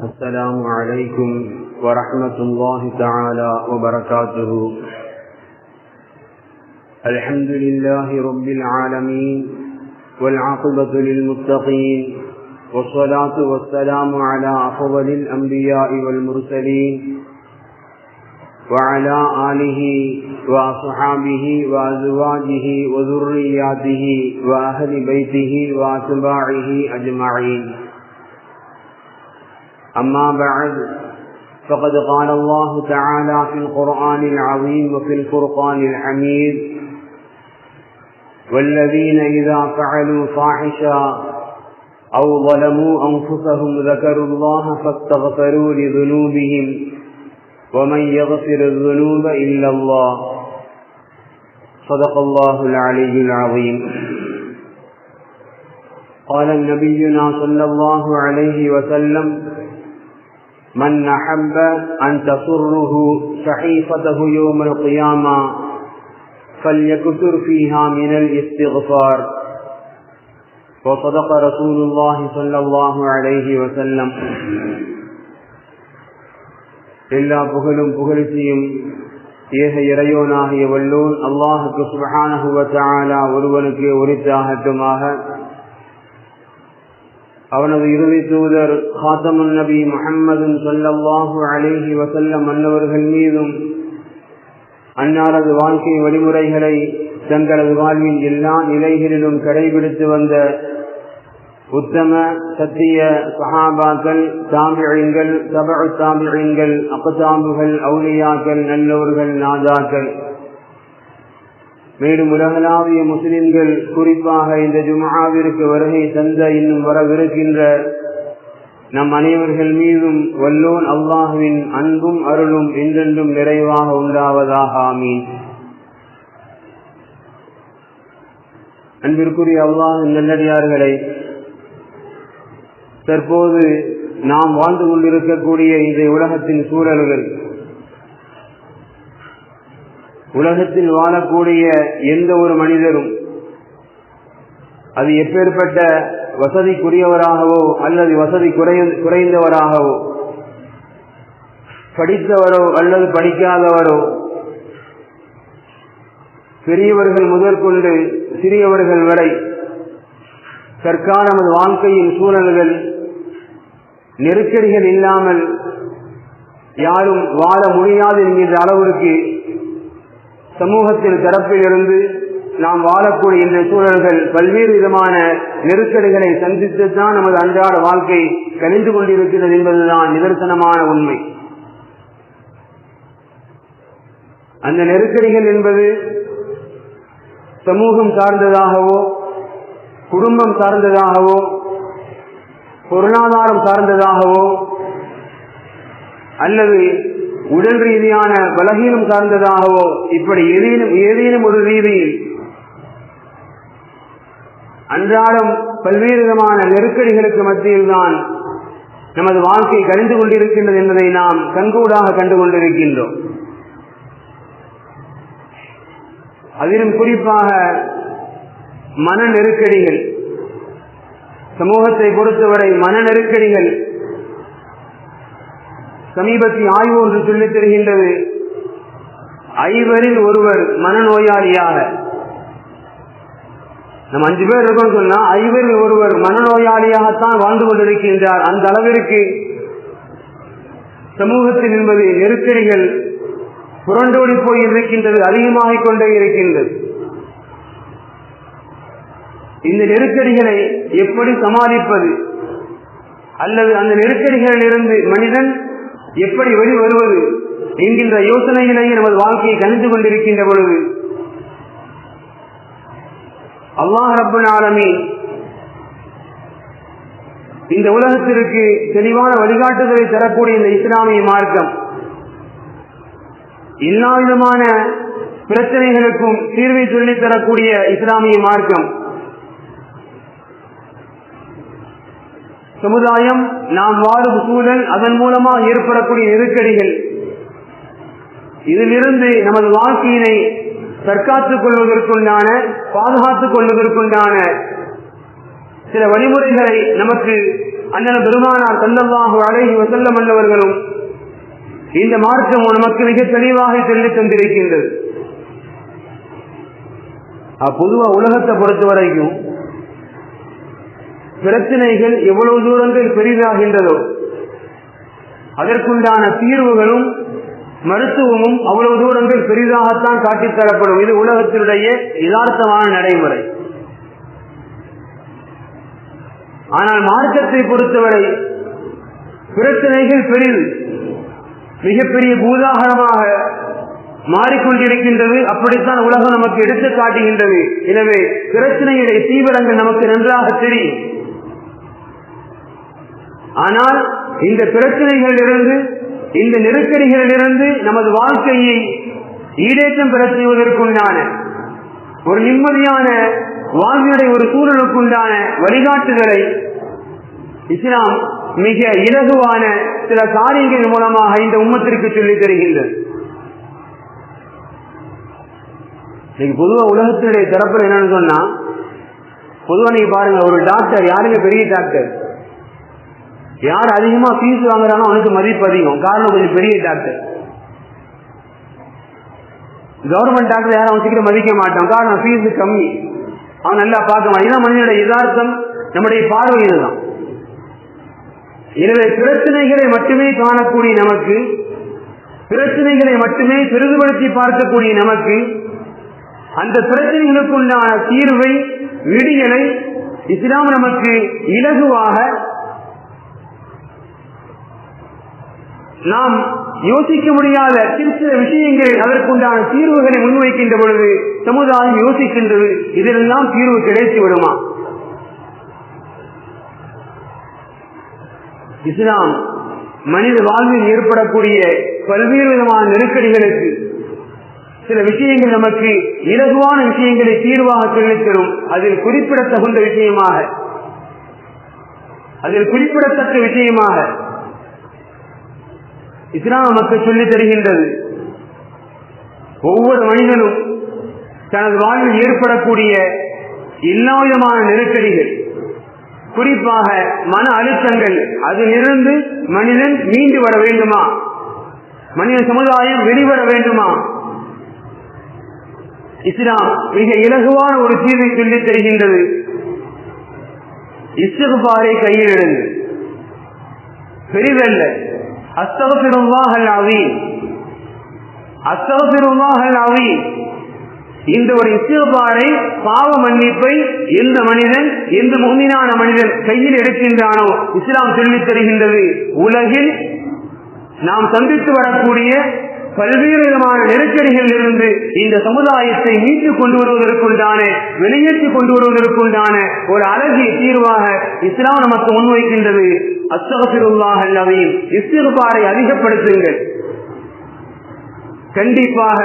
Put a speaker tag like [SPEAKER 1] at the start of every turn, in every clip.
[SPEAKER 1] السلام عليكم ورحمة الله تعالى وبركاته. الحمد لله رب العالمين والعاقبة للمتقين والصلاة والسلام على أفضل الأنبياء والمرسلين وعلى آله وأصحابه وأزواجه وذرياته وأهل بيته وأتباعه أجمعين. أما بعد، فقد قال الله تعالى في القرآن العظيم وفي الفرقان الحميد: والذين إذا فعلوا فاحشة أو ظلموا أنفسهم ذكروا الله فاستغفروا لذنوبهم ومن يغفر الذنوب إلا الله. صدق الله العلي العظيم. قال نبينا صلى الله عليه وسلم: من أحب أن تسره صحيفته يوم القيامة فليكثر فيها من الاستغفار. وصدق رسول الله صلى الله عليه وسلم. எல்லா புகழும் புகழ்ச்சியும் ஏக இறையோனாகிய வல்லோன் அல்லாஹுக்கு சுப்ஹானஹு வ தஆலா ஒருவனுக்கு உரித்தாகட்டுமாக. அவனது இறுதி தூதர் ஹாத்தமுன் நபி முஹம்மது ஸல்லல்லாஹு அலைஹி வஸல்லம் அன்னவர்கள் மீதும் அன்னாரது வாழ்க்கை வழிமுறைகளை தங்களது வாழ்வின் எல்லா நிலைகளிலும் கடைபிடித்து வந்த உத்தம சத்திய சஹாபாக்கள், தாபிஈன்கள், தபஉ தாபிஈன்கள், அக்தாபுகள், அவுலியாக்கள், நல்லோர்கள், நாதாக்கள், மேலும் உலகளாவிய முஸ்லிம்கள், குறிப்பாக இந்த ஜும்ஆவிற்கு வருகை தந்த இன்னும் வரவிருக்கின்ற நம் அனைவர்கள் மீதும் வல்லோன் அல்லாஹுவின் அன்பும் அருளும் என்றென்றும் நிறைவாக உண்டாவதாக. ஆமீன். அன்பிற்குரிய அல்லாஹ்வின் நல்லடியார்களே, தற்போது நாம் வாழ்ந்து கொண்டிருக்கக்கூடிய இந்த உலகத்தின் சூழல்கள், உலகத்தில் வாழக்கூடிய எந்த ஒரு மனிதரும் அது எப்பேற்பட்ட வசதிக்குரியவராகவோ அல்லது வசதி குறைந்தவராகவோ, படித்தவரோ அல்லது படிக்காதவரோ, பெரியவர்கள் முதற்கொண்டு சிறியவர்கள் வரை தற்கால வாழ்க்கையின் சூழல்கள் நெருக்கடிகள் இல்லாமல் யாரும் வாழ முடியாது என்கின்ற அளவிற்கு சமூகத்தின் தரப்பிலிருந்து நாம் வாழக்கூடிய இந்த சூழல்கள் பல்வேறு விதமான நெருக்கடிகளை சந்தித்துத்தான் நமது அன்றாட வாழ்க்கை கழிந்து கொண்டிருக்கிறது என்பதுதான் நிதர்சனமான உண்மை. அந்த நெருக்கடிகள் என்பது சமூகம் சார்ந்ததாகவோ, குடும்பம் சார்ந்ததாகவோ, பொருளாதாரம் சார்ந்ததாகவோ, அல்லது உடல் ரீதியான பலகீனம் சார்ந்ததாகவோ, இப்படி ஏதேனும் ஒரு ரீதியில் அன்றாடம் பல்வேறு விதமான நெருக்கடிகளுக்கு மத்தியில் தான் நமது வாழ்க்கை கழிந்து கொண்டிருக்கின்றது என்பதை நாம் கண்கூடாக கண்டு கொண்டிருக்கின்றோம். அதிலும் குறிப்பாக மன நெருக்கடிகள், சமூகத்தை பொறுத்தவரை மன நெருக்கடிகள் சமீபத்திய ஆய்வு ஒன்று சொல்லித் தருகின்றது. 5 ஒருவர் மனநோயாளியாக, நம்ம 5 பேர் இருக்கோம் சொன்னா 5 ஒருவர் மனநோயாளியாகத்தான் வாழ்ந்து கொண்டிருக்கின்றார். அந்த அளவிற்கு சமூகத்தில் என்பது நெருக்கடிகள் புரண்டோடி போய் இருக்கின்றது, அதிகமாகிக் கொண்டே இருக்கின்றது. இந்த நெருக்கடிகளை எப்படி சமாளிப்பது, அல்லது அந்த நெருக்கடிகளில் இருந்து மனிதன் எப்படி வெளிவருவது என்கின்ற யோசனையிலேயே நமது வாழ்க்கையை கணிந்து கொண்டிருக்கின்ற பொழுது அல்லாஹ் ரப்பல் ஆலமீன் இந்த உலகத்திற்கு தெளிவான வழிகாட்டுதலை தரக்கூடிய இந்த இஸ்லாமிய மார்க்கம் எல்லா விதமான பிரச்சனைகளுக்கும் தீர்வை சொல்லித் தரக்கூடிய இஸ்லாமிய மார்க்கம், சமுதாயம், நாம் வாழும் சூழல், அதன் மூலமாக ஏற்படக்கூடிய நெருக்கடிகள், இதிலிருந்து நமது வாழ்க்கையினை தற்காத்துக் கொள்வதற்குண்டான, பாதுகாத்துக் கொள்வதற்குண்டான சில வழிமுறைகளை நமக்கு அண்ணன் பெருமானார் ஸல்லல்லாஹு அலைஹி வஸல்லம் அவர்களும் இந்த மார்க்கம் நமக்கு மிக தெளிவாக சொல்லித் தந்திருக்கின்றது. பொதுவா உலகத்தை பொறுத்த வரைக்கும் பிரச்சனைகள் எவ்வளவு தூரங்கள் பெரிதாகின்றதோ அதற்குண்டான தீர்வுகளும் மருத்துவமும் அவ்வளவு தூரங்கள் பெரிதாகத்தான் காட்டித்தரப்படும். இது உலகத்தினுடைய யதார்த்தமான நடைமுறை. ஆனால் மார்க்கத்தை பொறுத்தவரை பிரச்சனைகள் பெரிது, மிகப்பெரிய பூதாகரமாக மாறிக்கொண்டிருக்கின்றது. அப்படித்தான் உலகம் நமக்கு எடுத்து காட்டுகின்றது. எனவே பிரச்சனையுடைய தீவிரங்கள் நமக்கு நன்றாக தெரியும். ஆனால் இந்த பிரச்சனைகளிலிருந்து, இந்த நெருக்கடிகளிலிருந்து நமது வாழ்க்கையை ஈடேற்றம் பெற செய்வதற்குண்டான ஒரு நிம்மதியான வாழ்வினுடைய ஒரு சூழலுக்குண்டான வழிகாட்டுதலை இஸ்லாம் மிக இலகுவான சில காரியங்கள் மூலமாக இந்த உம்மத்திற்கு சொல்லித் தருகின்றது. பொதுவா உலகத்தினுடைய தரப்புல என்னன்னு சொன்னா, பொதுவா நீங்க பாருங்க, ஒரு டாக்டர் யாருங்க பெரிய டாக்டர், யார் அதிகமா ஃபீஸ் வாங்குறானோ அவனுக்கு மதிப்பு அதிகம். காரணம் கொஞ்சம் பெரிய டாக்டர். கவர்மெண்ட் டாக்டர் யாரும் அவன் சீக்கிரம் மதிக்க மாட்டான். காரணம் ஃபீஸ் கம்மி, அவன் நல்லா பார்க்க மாட்டான். இதுதான் மனிதனுடைய யதார்த்தம், நம்முடைய பார்வை இதுதான். எனவே பிரச்சனைகளை மட்டுமே காணக்கூடிய நமக்கு, பிரச்சனைகளை மட்டுமே பெரிதுபடுத்தி பார்க்கக்கூடிய நமக்கு, அந்த பிரச்சனைகளுக்குண்டான தீர்வை, விடியலை இஸ்லாம் நமக்கு இலகுவாக நாம் யோசிக்க முடியாத சில விஷயங்கள், அதற்குண்டான தீர்வுகளை முன்வைக்கின்ற பொழுது சமுதாயம் யோசிக்கின்றது, இதெல்லாம் தீர்வு கிடைத்து விடுமா? இஸ்லாம் மனித வாழ்வில் ஏற்படக்கூடிய பல்வேறு விதமான நெருக்கடிகளுக்கு சில விஷயங்கள் நமக்கு இலகுவான விஷயங்களை தீர்வாக சொல்லித் தரும். அதில் குறிப்பிடத்தகுந்த விஷயமாக, அதில் குறிப்பிடத்தக்க விஷயமாக இஸ்லாம் நமக்கு சொல்லித் தருகின்றது. ஒவ்வொரு மனிதனும் தனது வாழ்வில் ஏற்படக்கூடிய எல்லா விதமான நெருக்கடிகள், குறிப்பாக மன அழுத்தங்கள், அதிலிருந்து மனிதன் மீண்டு வர வேண்டுமா, மனித சமுதாயம் வெளிவர வேண்டுமா, இஸ்லாம் மிக இலகுவான ஒரு தீர்வை சொல்லித் தருகின்றது. இஸ்திக்பாரை கையில் எடுங்க, பெரிதல்ல. அஸ்தக்ஃபிருல்லாஹல் அஸீம், அஸ்தக்ஃபிருல்லாஹல் அஸீம். இந்த ஒரு இஸ்திக்பாரை, பாவ மன்னிப்பை எந்த மனிதன், எந்த முஃமினான மனிதன் கையில் எடுக்கின்றானோ இஸ்லாம் சொல்லித் தருகின்றது, உலகில் நாம் சந்தித்து வரக்கூடிய பல்வேறு விதமான நெருக்கடிகளில் இருந்து இந்த சமுதாயத்தை மீட்டுக் கொண்டு வருவதற்குண்டான, வெளியேற்றி கொண்டு வருவதற்குண்டான ஒரு அழகிய தீர்வாக இஸ்லாம் நமக்கு முன்வைக்கின்றது. அஸ்தக்ஃபிருல்லாஹல் அஸீம், இஸ்திக்பாரை அதிகப்படுத்துங்கள். கண்டிப்பாக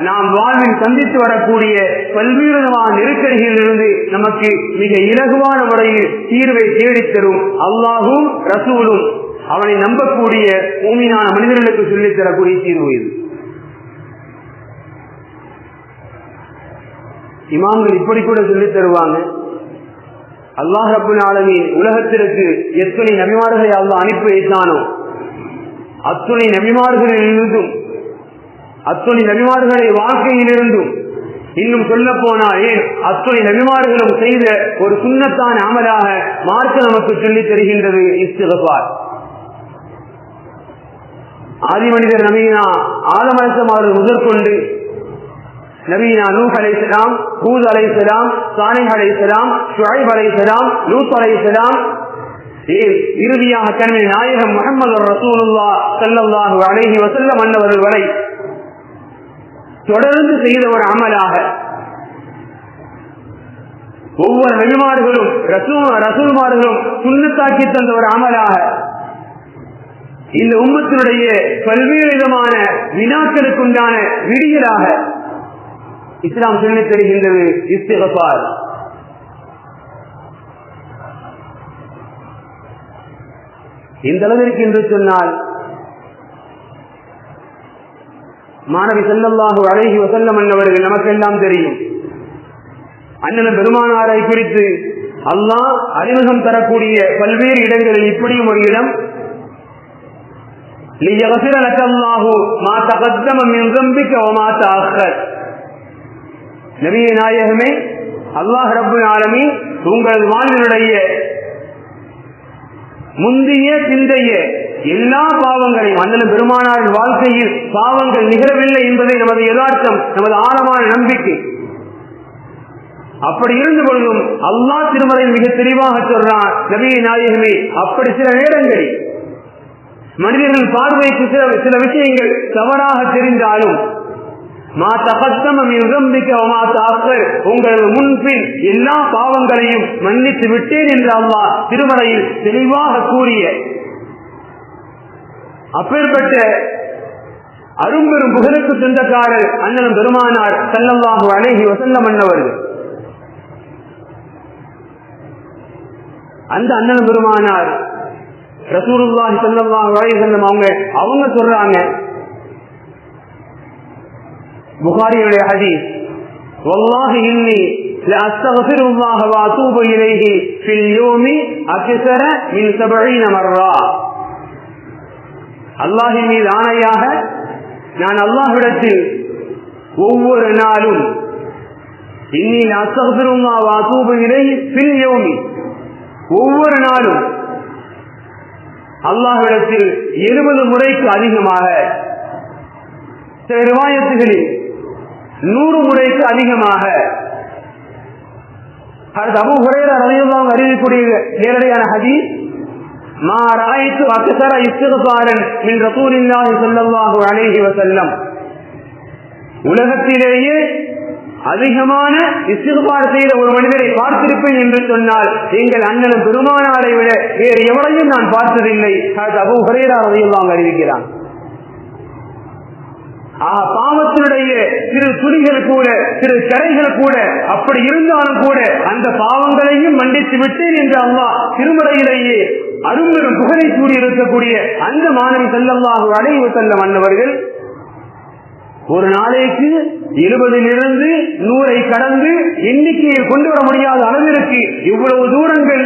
[SPEAKER 1] நாம் வாழ்வில் சந்தித்து வரக்கூடிய பல்வேறு விதமான நெருக்கடிகளிலிருந்து நமக்கு மிக இலகுவான முறையில் தீர்வை தேடித்தரும். அல்லாஹும் ரசூலும் அவனை நம்பக்கூடிய மூமினான மனிதர்களுக்கு சொல்லித் தரக்கூடிய தீர்வு இது. இமாம்கள் இப்படி கூட சொல்லித் தருவாங்க, அல்லாஹ் ரப்புல் ஆலமீன் உலகத்திற்கு எத்தனை நபிமார்களை அல்லாஹ் அனுப்பி வைத்தானோ அத்துணை நபிமார்களிலிருந்தும், அத்துணை நபிமார்களை வாழ்க்கையிலிருந்தும், இன்னும் சொல்ல போனால் ஏன் அத்துணை நபிமார்களும் செய்த ஒரு சுன்னத்தான அமலாக மார்க்க நமக்கு சொல்லித் தருகின்றது இஸ்திக்பார். ஆதி மனிதர் நபீனா ஆதம் அலைஹிஸ்ஸலாம் முதற்கொண்டு நபீனா நூஹ் அலைஹிஸ்ஸலாம், ஹூத் அலைஹிஸ்ஸலாம், சாலிஹ் அலைஹிஸ்ஸலாம், ஷுஐப் அலைஹிஸ்ஸலாம், லூத் அலைஹிஸ்ஸலாம், இறுதியாக கண்மை நாயகம் முஹம்மது ரசூலுல்லாஹ் ஸல்லல்லாஹு அலைஹி வஸல்லம் அன்னவர்கள் வரை தொடர்ந்து செய்த ஒரு அமலாக, ஒவ்வொரு நபிமார்களும் ரசூல்மார்களும் சுன்னத்தாக்கி தந்த ஒரு அமலாக, இந்த உம்மத்தினுடைய பல்வேறு விதமான வினாக்களுக்குண்டான விடியலாக இஸ்லாம் சொல்லித் தருகின்றது இஸ்திக்பார். இந்த அளவிற்கு என்று சொன்னால் மாணவி ஸல்லல்லாஹு அலைஹி வஸல்லம் அவர்கள் நமக்கெல்லாம் தெரியும். அண்ணன் பெருமானாரை குறித்து அல்லாஹ் அறிமுகம் தரக்கூடிய பல்வேறு இடங்களில் இப்படியும் ஒரு இடம், லியக்ஃபிர லக்கல்லாஹு மா தகத்தம மின் ذنبك வமா தஅக்கர். நபியே நாயகமே, அல்லாஹ் ரப்புல் ஆலமீன் உங்கள் வாழ்வினுடைய முந்திய பிந்தைய எல்லா பாவங்களையும், அண்ணன் பெருமானாரின் வாழ்க்கையில் பாவங்கள் நிகழவில்லை என்பதை நமது யதார்த்தம், நமது ஆழமான நம்பிக்கை. அப்படி இருந்த பொழுதும் அல்லாஹ் திருமறையில் மிக தெளிவாக சொல்றான், நபியே நாயகமே, அப்படி சில நேரங்களில் மனிதர்கள் பார்வைக்கு சில விஷயங்கள் தவறாக தெரிந்தாலும் உங்களது முன்பின் எல்லா பாவங்களையும் மன்னித்து விட்டேன் என்று அல்லாஹ் திருமறையில் தெளிவாக கூறிய அப்பேற்பட்ட அரும்பெரும் புகழுக்கு சொந்தக்காரர் அண்ணன் பெருமானார் ஸல்லல்லாஹு அலைஹி வஸல்லம் அன்னவர்கள். அந்த அண்ணன் பெருமானார் ரசூலுல்லாஹி ஸல்லல்லாஹு அலைஹி வஸல்லம் அவங்க சொல்றாங்க, புகாரியுடைய ஹதீஸ், வல்லாஹி இன்னி லஅஸ்தக்ஃபிருல்லாஹ வ அதூபு இலைஹி ஃபில் யௌமி அக்ஸர மின் 70 மர்ரா. அல்லாஹ்வின் மீது ஆணையாக நான் அல்லாஹ்விடத்தில் ஒவ்வொரு நாளும் இன்னி லஅஸ்தக்ஃபிருல்லாஹ வ அதூபு இலைஹி ஃபில் யௌமி, ஒவ்வொரு நாளும் அல்லாஹ்விடத்தில் 70 முறைக்கு அதிகமாக, சில ரிவாயத்துகளில் 100 முறைக்கு அதிகமாக அபூ ஹுரைரா ரலியல்லாஹு அன்ஹு அறிவிக்கக்கூடிய நேரடியான ஹதீஸ், மா ரஅய்து அக்ஸர இஸ்திக்ஃபாரன் மின் ரசூலில்லாஹி ஸல்லல்லாஹு அலைஹி வஸல்லம். உலகத்திலேயே அதிகமான இஸ்திக்ஃபார் செய்த ஒரு மனிதரை பார்த்திருப்பேன் என்று சொன்னால் எங்கள் அண்ணன் பெருமானாரை விட வேறு எவரையும் நான் பார்த்ததில்லை. அபூ ஹுரைரா ரலியல்லாஹு அன்ஹு அறிவிக்கிறான். பாவத்தினுடைய சிறு துளிகள் கூட, சிறு கரைகள் கூட, அப்படி இருந்தாலும் கூட அந்த பாவங்களையும் மன்னித்து விட்டேன் என்று அல்லாஹ் திருமறையிலேயே அரும்பெரும் புகழை கூறியிருக்கக்கூடிய அந்த மாணவி ஸல்லல்லாஹு அலைஹி வஸல்லம் அன்னவர்கள் ஒரு நாளைக்கு 70 100 கடந்து எண்ணிக்கையை கொண்டு வர முடியாத அளவிற்கு இவ்வளவு தூரங்கள்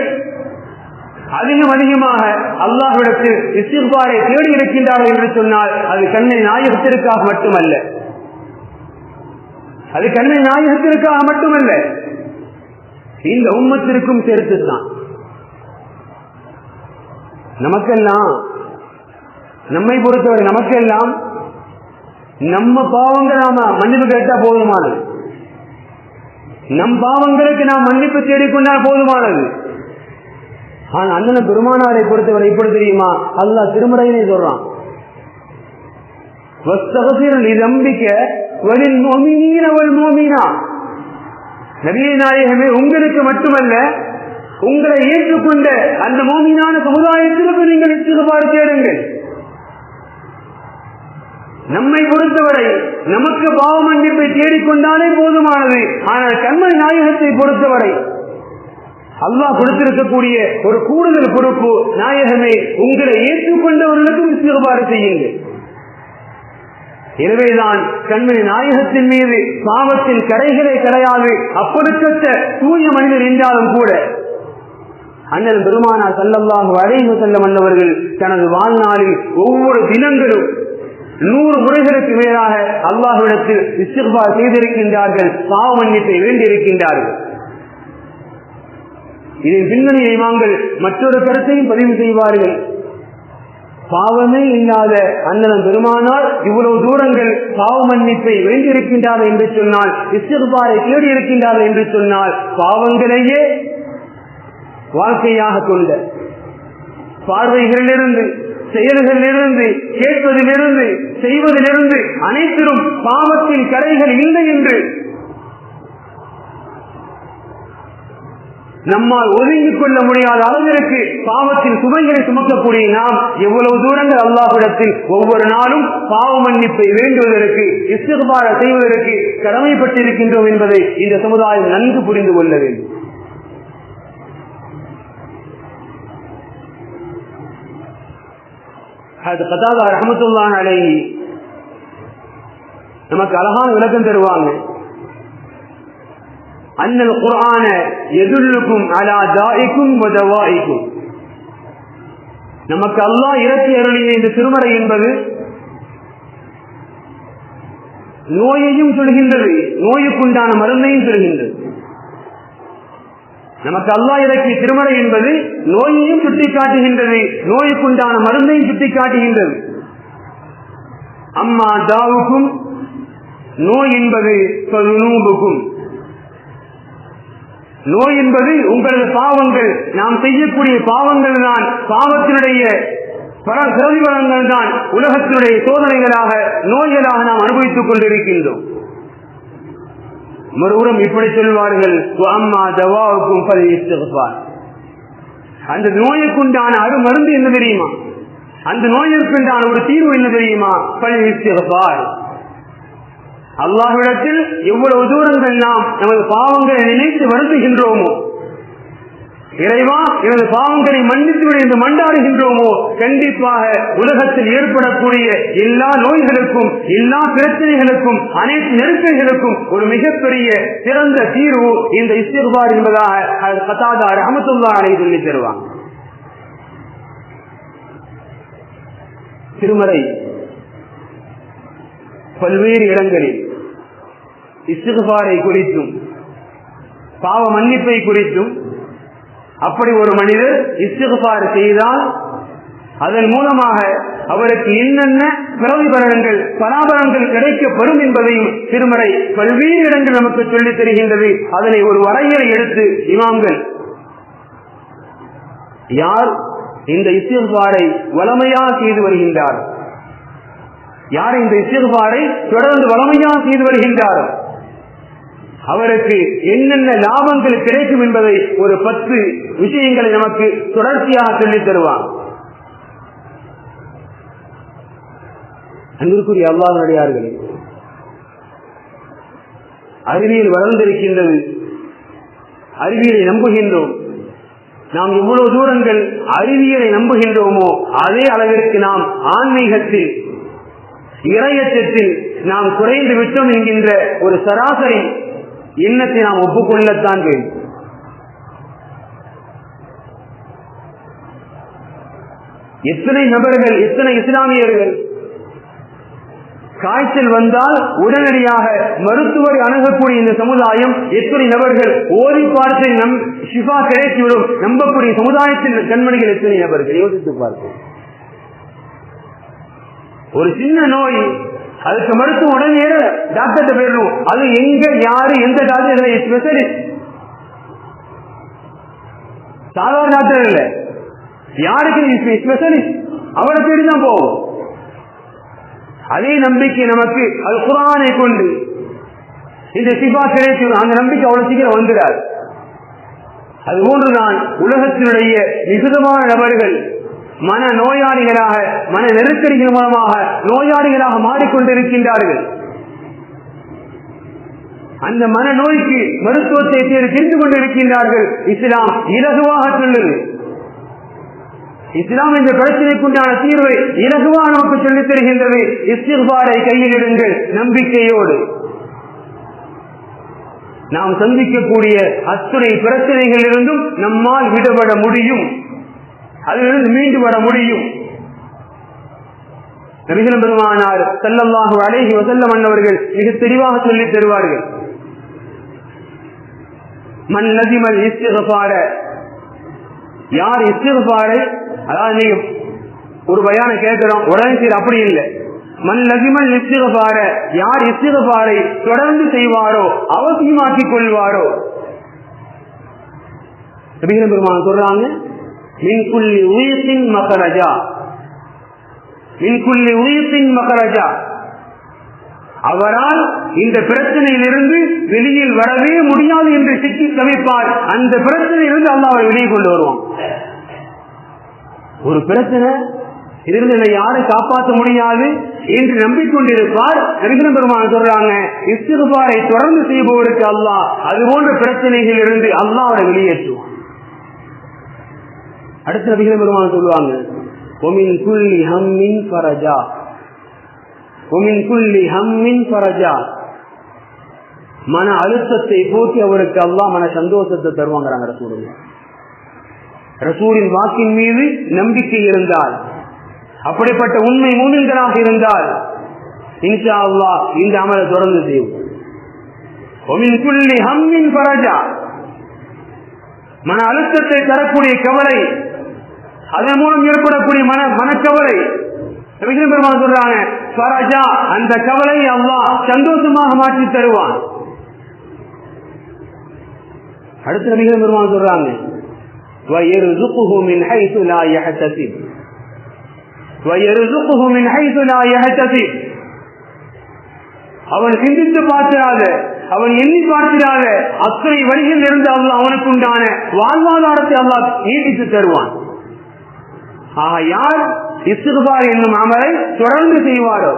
[SPEAKER 1] அதிகமாக அல்லாஹ்விடத்தில் இஸ்திக்பாரை தேடி இருக்கின்றார்கள் என்று சொன்னால் அது கண்ணை நாயகத்திற்காக மட்டுமல்ல, அது கண்ணை நாயகத்திற்காக மட்டுமல்ல, இந்த உம்மத்திற்கும் சேர்த்துத்தான். நமக்கெல்லாம், நம்மை பொறுத்தவரை நமக்கெல்லாம் நம்ம பாவங்கள் நாம மன்னிப்பு கேட்டா போதுமானது, நம் பாவங்களுக்கு நாம் மன்னிப்பு தேடிக்கொண்டால் போதுமானது. ஆனா அண்ணன் பெருமானாரை பொறுத்தவரை இப்படி தெரியுமா, அல்லாஹ் திருமறையிலே சொல்றான், நபியே நாயகமே, உங்களுக்கு மட்டுமல்ல உங்களை ஏற்றுக்கொண்ட அந்த மோமினான சமுதாயத்திற்கு நீங்கள் இஸ்திக்பார் தேடுங்கள். நம்மை பொறுத்தவரை நமக்கு பாவ மன்னிப்பை தேடிக்கொண்டாலே போதுமானது. ஆனால் கண்மை நாயகத்தை பொறுத்தவரை அல்லாஹ் கொடுத்திருக்கக்கூடிய ஒரு கூடுதல் பொறுப்பு, நாயகமே உங்களை ஏற்றுக்கொண்டவர்களுக்கும் இஸ்திக்பார் செய்யுங்கள். எனவேதான் கண்மை நாயகத்தின் மீது பாவத்தின் கரைகளே கிடையாது. அப்படிப்பட்ட தூய மனிதர் என்றாலும் கூட அண்ணன் பெருமானார் ஸல்லல்லாஹு அலைஹி வஸல்லம் அன்னவர்கள் தனது வாழ்நாளில் ஒவ்வொரு தினங்களும் 100 முறைகளுக்கு மேலாக அல்லாஹ்விடத்தில் இஸ்திக்பார் செய்திருக்கின்றார்கள், பாவ மன்னிப்பை வேண்டியிருக்கின்றார்கள். இதன் பின்னணியை நாங்கள் மற்றொரு கருத்தையும் பதிவு செய்வார்கள். பாவமே இல்லாத அண்ணன் பெருமானார் இவ்வளவு தூரங்கள் பாவ மன்னிப்பை வேண்டியிருக்கின்றார்கள் என்று சொன்னால், இஸ்திக்பாரை தேடி இருக்கின்றார்கள் என்று சொன்னால், பாவங்களையே வாழ்க்கையாக கொண்ட பார்வைகளிலிருந்து, செயல்களிலிருந்து, கேட்பதிலிருந்து, செய்வதிலிருந்து அனைத்திலும் பாவத்தின் கரைகள் இல்லை என்று நம்மால் ஒதுங்கிக் கொள்ள முடியாத அளவிற்கு பாவத்தின் சுமைகளை சுமக்கக்கூடிய நாம் எவ்வளவு தூரங்கள் அல்லாஹ்விடத்தில் ஒவ்வொரு நாளும் பாவ மன்னிப்பை வேண்டுவதற்கு, இஸ்திக்பார் செய்வதற்கு கடமைப்பட்டிருக்கின்றோம் என்பதை இந்த சமுதாயம் நன்கு புரிந்து கொள்ள வேண்டும். கதாதா ரஹ்மத்துல்லாஹி அலைஹி நமக்கு அழகான விளக்கம் தருவாங்க. அன்னல் குர்ஆன யதுல்லுக்கும் அலா தாஇக்கும் வ தவாஇக்கும். நமக்கு அல்லாஹ் இறக்கி அருளிய இந்த திருமறை என்பது நோயையும் சொல்கின்றது, நோய்க்குண்டான மருந்தையும் சொல்கின்றது. நமக்கு அல்லாஹ் இறக்கிய திருமறை என்பது நோயையும் சுட்டிக்காட்டுகின்றது, நோய்க்குண்டான மருந்தையும் சுட்டிக்காட்டுகின்றது. அம்மா தாவுக்கும், நோய் என்பது சொல்லுபுக்கும், நோய் என்பது உங்களது பாவங்கள், நாம் செய்யக்கூடிய பாவங்கள் தான், பாவத்தினுடைய பிரதிபலங்கள் தான் உலகத்தினுடைய சோதனைகளாக நோய்களாக நாம் அனுபவித்துக் கொண்டிருக்கின்றோம். மறுபுறம் இப்படி சொல்வார்கள், அம்மா தவாவுக்கும் பல இஸ்திக்ஃபார். அந்த நோய்க்குண்டான அருமருந்து என்ன தெரியுமா? அந்த நோய்க்குண்டான ஒரு தீர்வு என்ன தெரியுமா? பல இஸ்திக்ஃபார். அல்லாஹ்விடத்தில் எவ்வளவு தூரங்கள் நாம் நமது பாவங்களை நினைத்து வருந்துகின்றோமோ, இறைவா எனது பாவங்களை மன்னித்து விட என்று மண்டாடுகின்றோமோ, கண்டிப்பாக உலகத்தில் ஏற்படக்கூடிய எல்லா நோய்களுக்கும், எல்லா பிரச்சனைகளுக்கும், அனைத்து நெருக்கடிகளுக்கும் ஒரு மிகப்பெரிய சிறந்த தீர்வு இந்த இஸ்திக்ஃபார் என்பதாக கதாதா ரஹ்மத்துல்லாஹி அலைஹி சொல்லி தருவாங்க. திருமறை பல்வேறு இடங்களில் இஸ்திக்ஃபாரை குறித்தும் பாவ மன்னிப்பை குறித்தும், அப்படி ஒரு மனிதர் இஸ்திக்ஃபார் செய்தால் அதன் மூலமாக அவருக்கு என்னென்ன பிரதிபலன்கள் பலாபலன்கள் கிடைக்கப்படும் என்பதையும் திருமறை பல்வேறு இடங்கள் நமக்கு சொல்லித் தருகின்றது. அதனை ஒரு வரையறை எடுத்து இமாம்கள், யார் இந்த இஸ்திக்ஃபாரை வளமையாக செய்து வருகின்றார், யார் இந்த இஸ்திக்ஃபாரை தொடர்ந்து வளமையாக செய்து வருகின்றார், அவருக்கு என்னென்ன லாபங்கள் கிடைக்கும் என்பதை ஒரு 10 விஷயங்களை நமக்கு தொடர்ச்சியாக சொல்லித் தருவார். அன்பிற்குரிய அல்லாஹ்வுடையார்களே, அறிவியல் வளர்ந்திருக்கின்றது, அறிவியலை நம்புகின்றோம். நாம் எவ்வளவு தூரங்கள் அறிவியலை நம்புகின்றோமோ அதே அளவிற்கு நாம் ஆன்மீகத்தில், இறையச்சத்தில் நாம் குறைந்து விட்டோம் என்கின்ற ஒரு சராசரி எண்ணத்தை நாம் ஒப்புக்கொள்ளத்தான் வேண்டும். எத்தனை நபர்கள், எத்தனை இஸ்லாமியர்கள் காய்ச்சல் வந்தால் உடனடியாக மருத்துவரை அணுகக்கூடிய இந்த சமுதாயம், எத்தனை நபர்கள் ஓதி பார்த்து ஷிஃபா கிடைத்துவிடும் நம்பக்கூடிய சமுதாயத்தின் கண்மணிகள் எத்தனை நபர்கள் யோசித்து பார்ப்போம். ஒரு சின்ன நோய், அதுக்கு மருத்துவம் உடனே டாக்டர்கிட்ட போயிடணும். அது எங்க, யாரு, எந்த டாக்டர், ஸ்பெஷலிஸ்ட், சாதாரண டாக்டர் இல்ல, யாருக்கு ஸ்பெஷலிஸ்ட், அவரை தேடிதான் போவோம். அதே நம்பிக்கை நமக்கு அது குர்ஆனை கொண்டு இந்த ஷிஃபா கிடைக்கும், அந்த நம்பிக்கை அவ்வளவு சீக்கிரம் வந்துடாது. அதுபோன்றுதான் உலகத்தினுடைய மிகுதமான நபர்கள் மன நோயாளிகளாக, மன நெருக்கடிகள் மூலமாக நோயாளிகளாக மாறிக்கொண்டிருக்கின்றார்கள். அந்த மனநோய்க்கு மருத்துவத்தை தெரிந்து கொண்டிருக்கின்றார்கள். இஸ்லாம் இலகுவாக சொல்லுது. இஸ்லாம் இந்த பிரச்சனைக்குண்டான தீர்வை இலகுவாக நமக்கு சொல்லித் தருகின்றது. இஸ்திக்ஃபாரை கையில் எடுங்கள் நம்பிக்கையோடு. நாம் சந்திக்கக்கூடிய அத்துணை பிரச்சனைகளிலிருந்தும் நம்மால் விடுபட முடியும், அதிலிருந்து மீண்டு வர முடியும். நபிகள் பெருமானார் ஸல்லல்லாஹு அலைஹி வஸல்லம் அன்னவர்கள் மிக தெளிவாக சொல்லித் தருவார்கள். மன் லஸிமல் இஸ்திக்ஃபார, யார் இஸ்திக்ஃபாரை, அதாவது நீங்க ஒரு பயான கேட்கிறோம் உடனே சரி அப்படி இல்லை. மன் லஸிமல் இஸ்திக்ஃபார, யார் இஸ்திக்ஃபாரை தொடர்ந்து செய்வாரோ, அவசியமாக்கிக் கொள்வாரோ, நபிகள் பெருமானார் சொல்றாங்க, மின் குல்லி உயிரின் மகரஜா, மின் குல்லி உயிரின் மகரஜா, அவரால் இந்த பிரச்சனையிலிருந்து வெளியில் வரவே முடியாது என்று சிக்கி தவிப்பார். அந்த பிரச்சனையிலிருந்து அல்லாஹ் வெளியே கொண்டு வருவான். ஒரு பிரச்சனை இதிலிருந்து என்னை யாரும் காப்பாற்ற முடியாது என்று நம்பிக்கொண்டிருப்பார். நபிகள் பெருமானார் சொல்றாங்க, இஸ்திக்ஃபாரை தொடர்ந்து செய்பவருக்கு அல்லாஹ் அதுபோன்ற பிரச்சனைகளில் இருந்து அல்லாஹ் அவரை வெளியேற்றுவான். அடுத்த நபிகள் பெருமானார் சொல்லுவாங்க, ஒமின் குல்லி ஹம்மின் ஃபரஜா, ஒமின் குல்லி ஹம்மின் ஃபரஜா, மன அழுத்தத்தை போக்கி அவருக்கு அல்லாஹ் மன சந்தோஷத்தை தருவாங்கிறாங்க ரசூலுல்லாஹ். ரசூலின் வாக்கின் மீது நம்பிக்கை இருந்தால், அப்படிப்பட்ட உண்மை மூமின்களாக இருந்தால் இன்ஷா அல்லாஹ் இந்த அமலை தொடர்ந்து செய்வோம். மன அழுத்தத்தை தரக்கூடிய கவலை, அதன் மூலம் ஏற்படக்கூடிய மனக்கவலை பெருமான் சொல்றாங்க, ஃபரஜா, அந்த கவலை அல்லாஹ் சந்தோஷமாக மாற்றி தருவான். அடுத்த நபிகள் பெருமான் சொல்றாங்க, وَيَرْزُقُهُ مِنْ حَيْثُ لَا يَحْتَسِبُ وَيَرْزُقُهُ مِنْ حَيْثُ لَا يَحْتَسِبُ. அவன் சிந்தித்து பார்க்கிறாத, அவன் எண்ணி பார்க்கிறாத அத்தனை வழிகள் இருந்து அல்லாஹ் அவனுக்கு உண்டான வாழ்வாதாரத்தை அல்லாஹ் நீட்டித்து தருவான். ஆக யார் இஸ்திக்பார் என்னும் அமலை தொடர்ந்து செய்வாரோ,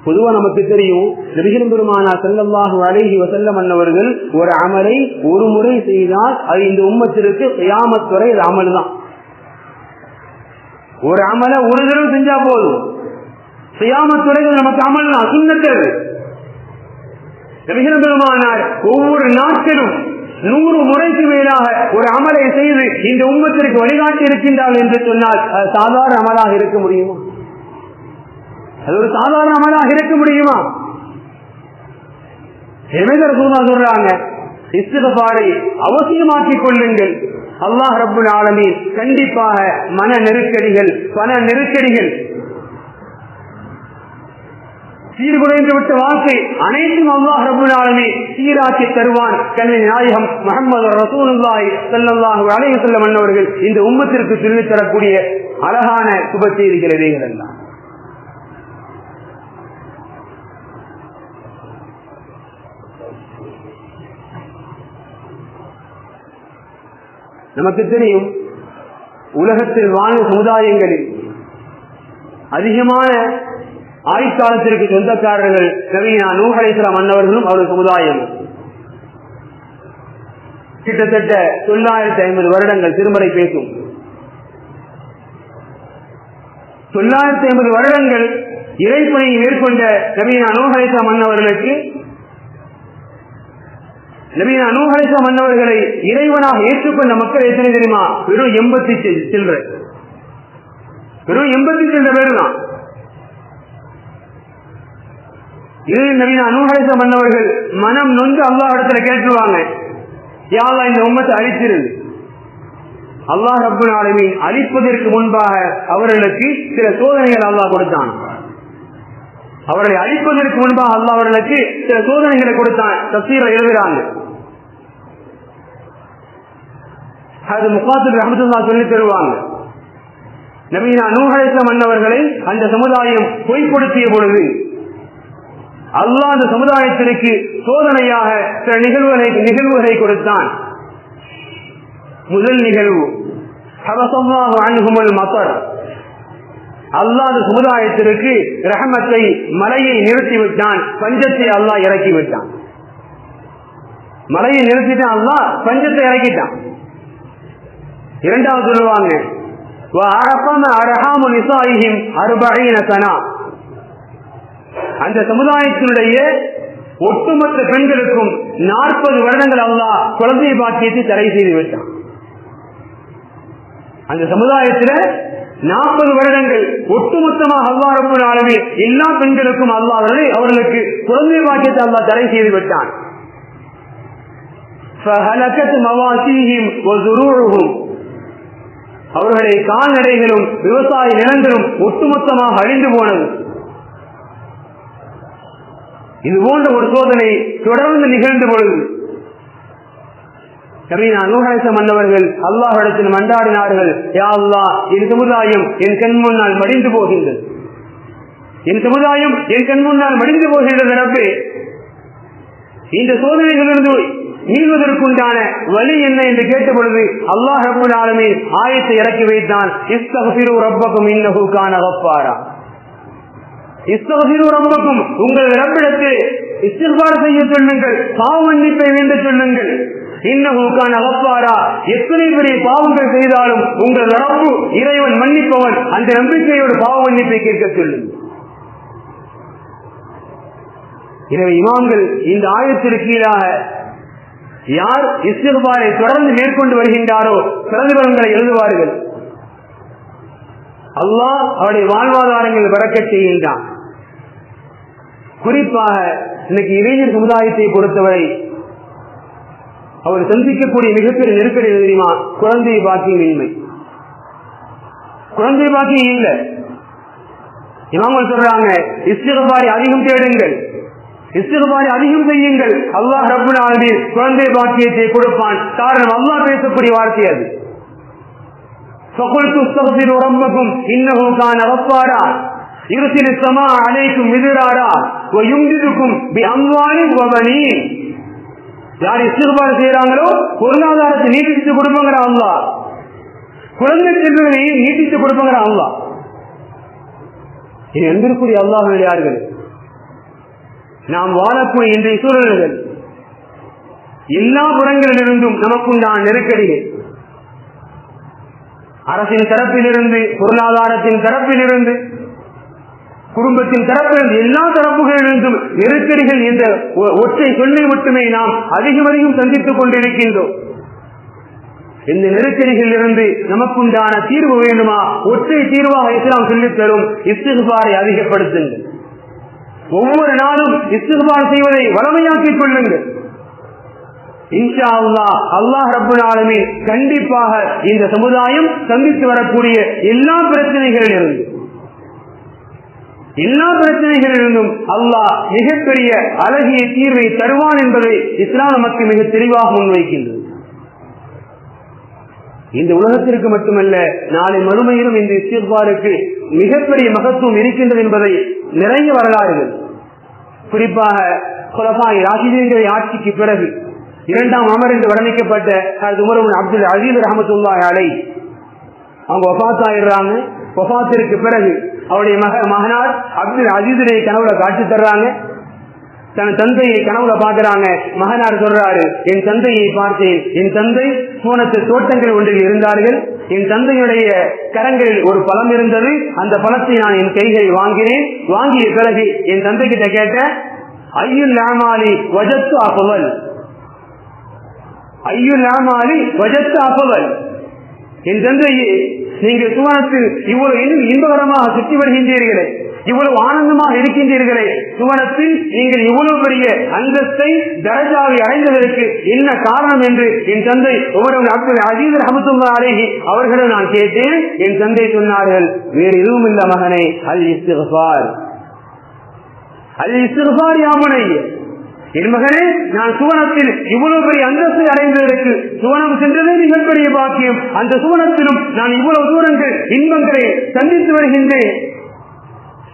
[SPEAKER 1] பொதுவா நமக்கு தெரியும், நபிகள் பெருமானார் ஸல்லல்லாஹு அலைஹி வஸல்லம் அன்னவர்கள் ஒரு அமலை ஒரு முறை செய்தால் அது இந்த உம்மத்திற்கு கியாமத் வரை அமல் தான். ஒரு அமலை ஒரு தடவை செஞ்சா போதும், கியாமத் வரை நமக்கு அமல் தான், சுன்னத்து. நபிகள் பெருமானார் ஒவ்வொரு நாட்களும் 100 முறைக்கு மேலாக ஒரு அமலை செய்து இந்த உம்மத்திற்கு வழிகாட்டி இருக்கின்றார் என்று சொன்னால் அது சாதாரண அமலாக இருக்க முடியுமா? அது ஒரு சாதாரண அமலாக இருக்க முடியுமா? சொல்றாங்க, இஸ்திக்பாரை அவசியமாக்கிக் கொள்ளுங்கள். அல்லாஹ் ரப்புல் ஆலமீன் கண்டிப்பாக மன நெருக்கடிகள், பண நெருக்கடிகள், சீர்குலைந்து விட்ட வாழ்க்கை அனைத்தும் அல்லாஹ் ரப்புல் ஆலமீன் சீராக்கி தருவான். கண்மணி நாயகம் முஹம்மது ரசூலுல்லாஹி ஸல்லல்லாஹு அலைஹி வஸல்லம் அன்னவர்கள் இந்த உம்மத்திற்கு சொல்லித் தரக்கூடிய அழகான சுப செய்திகள் இவைகளெல்லாம். நமக்கு தெரியும், உலகத்தில் வாழ்ந்த சமுதாயங்களில் அதிகமான ஆயுட்காலத்திற்கு சொந்தக்காரர்கள் நபியா நூஹ் அலைஹிஸ்ஸலாம் அன்னவர்களும் அவர்கள் சமுதாயம். கிட்டத்தட்ட 950 வருடங்கள் திருமறை பேசும். 950 வருடங்கள் இறைப்பணியை மேற்கொண்ட நபியா நூஹ் அலைஹிஸ்ஸலாம் அன்னவர்களுக்கு, நபியா நூஹ் அலைஹிஸ்ஸலாம் அன்னவர்களை இறைவனாக ஏற்றுக்கொண்ட மக்கள் எத்தனை தெரியுமா? வெறும் 80 சில்லறை, வெறும் 80 சில்லறை பேர் தான். இது நபியா நூஹ் அலைஹிஸ்ஸலாம் அன்னவர்கள் மனம் நொந்து அல்லாஹ் இடத்துல கேட்டுருவாங்க, யா அல்லாஹ் இந்த உம்மத்தை அழித்திருது. அல்லாஹ் ரப்புல் ஆலமீன் அழிப்பதற்கு முன்பாக அவர்களுக்கு சில சோதனைகள் அல்லாஹ் கொடுத்தான். அவர்களை அழிப்பதற்கு முன்பாக அல்லாஹ் அவர்களுக்கு சில சோதனைகளை கொடுத்தான். தஃசீரை எழுதுகிறாங்க, அது முகாத்திப் ரஹ்மத்துல்லாஹ் சொல்லி தருவாங்க. நபியா நூஹ் அலைஹிஸ்ஸலாம் அன்னவர்களை அந்த சமுதாயம் பொய்ப்படுத்திய பொழுது அல்லாஹ் அந்த சமுதாயத்திற்கு சோதனையாக சில நிகழ்வுகளை கொடுத்தான். முதல் நிகழ்வு ஹபஸல்லாஹு அன்ஹுமுல் மத்தர். அல்லாஹ் அந்த சமுதாயத்திற்கு ரஹமத்தை, மலையை நிறுத்திவிட்டான், பஞ்சத்தை அல்லாஹ் இறக்கி விட்டான். மலையை நிறுத்திட்டான் அல்லாஹ், பஞ்சத்தை இறக்கிட்டான். இரண்டாவது சொல்லுவாங்க, அரஹாமு நிசாஇஹிம் 40 சனா. அந்த சமுதாயத்தினுடைய ஒட்டுமொத்த பெண்களுக்கும் 40 வருடங்கள் அல்லாஹ் குழந்தை பாக்கியத்தை தடை செய்து விட்டான். அந்த சமுதாயத்தில் 40 வருடங்கள் ஒட்டுமொத்தமாக அல்லாஹ் ரப்பல் ஆலமீன் எல்லா பெண்களுக்கும் அல்லாஹ் அவர்களுக்கு குழந்தை பாக்கியத்தை அல்லாஹ் தடை செய்து விட்டான். فهلكت مواشيهم وزروعهم. அவர்களுடைய கால்நடைகளும் விவசாய நிலங்களும் ஒட்டுமொத்தமாக அழிந்து போனது. இது போன்ற ஒரு சோதனை தொடர்ந்து நிகழ்ந்த பொழுது நபியா நூஹ் அலைஹிஸ்ஸலாம் அன்னவர்கள் அல்லாஹ்விடத்தில் மன்றாடினார்கள், யா அல்லாஹ், என் சமுதாயம் என் கண் முன்னால் மடிந்து போகின்றது, என் சமுதாயம் என் கண் முன்னால் மடிந்து போகின்றது ரப்பே. இந்த சோதனைகளிலிருந்து மீள்வதற்குண்டான வழி என்ன என்று கேட்ட பொழுது அல்லாஹ் ரப்பல் ஆலமீன் ஆயத்தை இறக்கி வைத்தான், இஸ்தக்ஃபிரு ரப்பக்கும் இன்னஹு கான கஃபாரா. இஸ்தக்ஃபிரு ரப்பக்கும், உங்கள் ரப்பிடத்தில் இஸ்திக்பார் செய்ய சொல்லுங்கள், பாவ மன்னிப்பை வேண்ட சொல்லுங்கள். இன்னஹு கான கஃபாரா, எத்தனை பெரிய பாவங்கள் செய்தாலும் உங்கள் ரப்பு இறைவன் மன்னிப்பவன், அந்த நம்பிக்கையோடு பாவ மன்னிப்பை கேட்க சொல்லுங்கள். எனவே இமாம்கள் இந்த ஆயத்திற்கு கீழாக யார் இஸ்திக்பாரை தொடர்ந்து மேற்கொண்டு வருகின்றாரோ பிரதிபலன்களை எழுதுவார்கள். அல்லாஹ் அவருடைய வாழ்வாதாரங்கள் பறக்கச் செய்கின்றான். குறிப்பாக இன்னைக்கு இளைஞர் சமுதாயத்தை பொறுத்தவரை அவர் சந்திக்கக்கூடிய மிகப்பெரிய நெருக்கடி தெரியுமா? குழந்தை பாக்கியம் இன்மை. குழந்தை பாக்கியம் இல்லை. இமாம்கள் சொல்றாங்க இஸ்திக்பாரை அதிகம் தேடுங்கள், இஸ்திக்பாரை அதிகம் செய்யுங்கள், அல்லாஹ் ரப்பல் ஆலமீன் குழந்தை பாக்கியத்தை கொடுப்பான். காரணம் அல்லாஹ் பேசக்கூடிய வார்த்தை அது. فَقُلْتُ اسْتَغْفِرُوا رَبَّكُمْ إِنَّهُ كَانَ غَفَّارًا يُرْسِلُ السَّمَاءَ عَلَيْكُمْ مِدْرَارًا وَيُمْدِدْكُمْ بِأَمْوَالٍ وَبَنِينَ. யார் இஸ்திக்பார் செய்யறாங்களோ பொருளாதாரத்தை நீட்டித்து கொடுப்பாங்க அல்லாஹ், குழந்தை செல்வங்களை நீட்டித்து கொடுப்பாங்க அல்லாஹ். இது எந்திருக்கூடிய அல்லாஹ் யார்கள்? நாம் வாழக்கூடிய இன்றைய சூழல்கள் எல்லா புறங்களிலிருந்தும் நமக்குண்டான நெருக்கடிகள், அரசின் தரப்பிலிருந்து, பொருளாதாரத்தின் தரப்பிலிருந்து, குடும்பத்தின் தரப்பிலிருந்து, எல்லா தரப்புகளிலிருந்தும் நெருக்கடிகள் என்ற ஒற்றை சொல்லை மட்டுமே நாம் அதிகம் அதிகம் சந்தித்துக் கொண்டிருக்கின்றோம். இந்த நெருக்கடிகளில் இருந்து நமக்குண்டான தீர்வு வேண்டுமா? ஒற்றை தீர்வாக இஸ்லாம் சொல்லித் தரும் இஸ்திக்பாரை அதிகப்படுத்துங்கள். ஒவ்வொரு நாளும் இஸ்திக்பார் செய்வதை வளமையாக்கிக் கொள்ளுங்கள். இன்ஷா அல்லாஹ் அல்லாஹ் ரப்பல் ஆலமீன் கண்டிப்பாக இந்த சமுதாயம் சந்தித்து வரக்கூடிய எல்லா பிரச்சனைகளிலிருந்தும் அல்லாஹ் மிகப்பெரிய அழகிய தீர்வை தருவான் என்பதை இஸ்லாம் நமக்கு மிக தெளிவாக முன்வைக்கின்றது. இந்த உலகத்திற்கு மட்டுமல்ல, நாளை மறுமையிலும் இந்த இஸ்திக்பாருக்கு மிகப்பெரிய மகத்துவம் இருக்கின்றது என்பதை நிறைய வரலாறுகள், குறிப்பாக குலஃபாய் ராஷிதீன்கள் ஆட்சிக்கு பிறகு இரண்டாம் அமர் என்று வர்ணிக்கப்பட்ட உமர் இப்னு அப்துல் அஸீஸ் ரஹ்மத்துல்லாஹி அலைஹி அவங்க வஃபாத் ஆயிடுறாங்க. வஃபாத்திற்கு பிறகு அவருடைய மகனார் அப்துல் அஸீஸுடைய கனவுல காட்சி தர்றாங்க. தன் தந்தையை கனவுல பாக்குறாங்க. மகனார் சொல்றாரு, என் தந்தையை பார்த்தேன், என் தந்தை சூனத்து தோட்டங்கள் ஒன்றில் இருந்தார்கள், என் தந்தையுடைய கரங்களில் ஒரு பழம் இருந்தது, அந்த பழத்தை நான் என் கைகளில் வாங்கினேன். வாங்கிய பிறகு என் தந்தை கிட்ட கேட்டேன், ஐயுல் அமாலி வஜத்து அஃபல், ஐயுல் அமாலி வஜத்து அஃபல், என் தந்தையே நீங்கள் சுவனத்தில் இவ்வளவு இன்பகரமாக சுற்றி வருகின்றீர்களே, இவ்வளவு ஆனந்தமாக இருக்கின்றீர்களே, சுவனத்தில் நீங்கள் இவ்வளவு பெரிய அந்தஸ்தை தரஜாவை அடைந்ததற்கு என்ன காரணம் என்று என் தந்தை உமர் இப்னு அப்துல் அஸீஸ் ரஹ்மத்துல்லாஹி அலைஹி அவர்களிடம் நான் கேட்டேன். என் தந்தை சொன்னார்கள், வேறு எதுவும் இல்ல மகனே, அல் இஸ்திக்பார், அல் இஸ்திக்பார் யா புனைய, என் மகனே, நான் சுவனத்தில் இவ்வளவு பெரிய அந்தஸ்தை அடைந்ததற்கு சுவனம் சென்றதே மிகப்பெரிய பாக்கியம். அந்த சுவனத்திலும் நான் இவ்வளவு தூரங்கள் இன்பங்களை சந்தித்து வருகின்றேன்,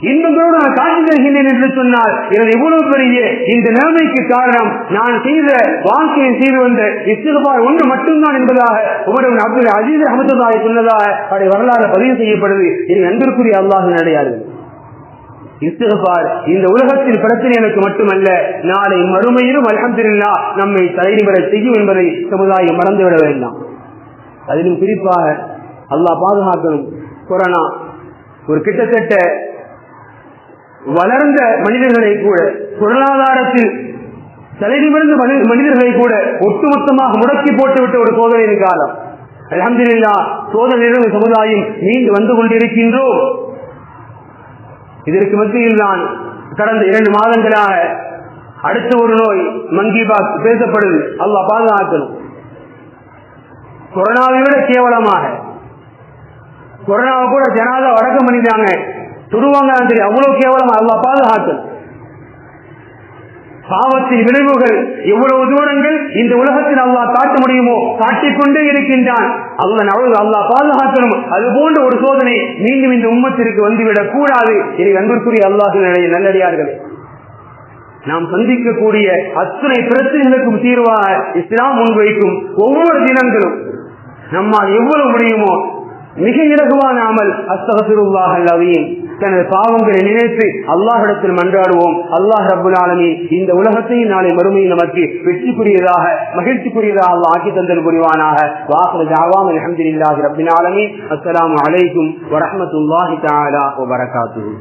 [SPEAKER 1] இன்பங்களோடு நான் காட்சி தருகின்றேன் என்று சொன்னால் எனது இவ்வளவு பெரிய இந்த நிலைமைக்கு காரணம் நான் செய்த வாழ்க்கையை செய்து வந்த இஸ்திக்பார் ஒன்று மட்டும்தான் என்பதாக உமர் இப்னு அப்துல் அஸீஸ் ரஹ்மத்துல்லாஹி சொன்னதாக அவருடைய வரலாறு பதிவு செய்யப்படுது. இது அன்பிற்குரிய அல்லாஹ்வின் அடையாளம். இஸ்திக்பார் இந்த உலகத்தின் பிரச்சனைகளுக்கு மட்டுமல்ல, நாளை மறுமையிலும் அல்ஹம்துலில்லாஹ் நம்மை தலைநிமிர செய்யும் என்பதை சமுதாயம் மறந்துவிட வேண்டாம். அதிலும் குறிப்பாக அல்லாஹ் பாதுகாக்கணும். கொரோனா ஒரு கிட்டத்தட்ட வளர்ந்த மனிதர்களை கூட, பொருளாதாரத்தில் தலைநிமிர்ந்த மனிதர்களை கூட ஒட்டுமொத்தமாக முடக்கி போட்டுவிட்ட ஒரு சோதனையின் காலம். அல்ஹம்துலில்லாஹ் சோதனையிலிருந்து சமுதாயம் மீண்டு வந்து கொண்டிருக்கின்றோம். இதற்கு மத்தியில் தான் கடந்த 2 மாதங்களாக அடுத்த ஒரு நோய் மங்கிபாக் பேசப்படுது. அல்லாஹ் பாதுகாக்கணும். கொரோனாவை விட கேவலமாக, கொரோனாவை கூட ஜனாதா அடக்கம் பண்ணிட்டாங்க, துருவாங்க, அவ்வளவு கேவலமா. அல்லாஹ் பாதுகாக்கணும். பாவத்தின் விளைவுகள் எவ்வளவு தூரங்கள் இந்த உலகத்தில் அல்லாஹ் காட்ட முடியுமோ காட்டிக்கொண்டே இருக்கின்றான். அல்லாஹ் பாதுகாக்கணும். அது போன்ற ஒரு சோதனை மீண்டும் இந்த உம்மத்திற்கு வந்துவிடக் கூடாது. இதை அன்பிற்குரிய அல்லாஹ்வின் நல்லடியார்களே, நாம் சந்திக்கக்கூடிய அத்தனை பிரச்சனைகளுக்கும் தீர்வாக இஸ்லாம் முன்வைக்கும் ஒவ்வொரு தினங்களும் நம்மால் எவ்வளவு முடியுமோ மிக இலகுவான அமல் அஸ்தக்ஃபிருல்லாஹ் அல்-அஸீம், தனது பாவங்களை நினைத்து அல்லாஹ்விடத்தில் மன்றாடுவோம். அல்லாஹ் ரப்பல் ஆலமீன் இந்த உலகத்தையும் நாளை மறுமையில் நமக்கு வெற்றிக்குரியதாக மகிழ்ச்சிக்குரியதாக அல்லாஹ் ஆக்கி தந்தல் புரிவானாக. வாஹிரு தஅவானா அல்ஹம்துலில்லாஹி ரப்பில் ஆலமீன். அஸ்ஸலாமு அலைக்கும் வ ரஹ்மத்துல்லாஹி தஆலா வ பரகாத்துஹு.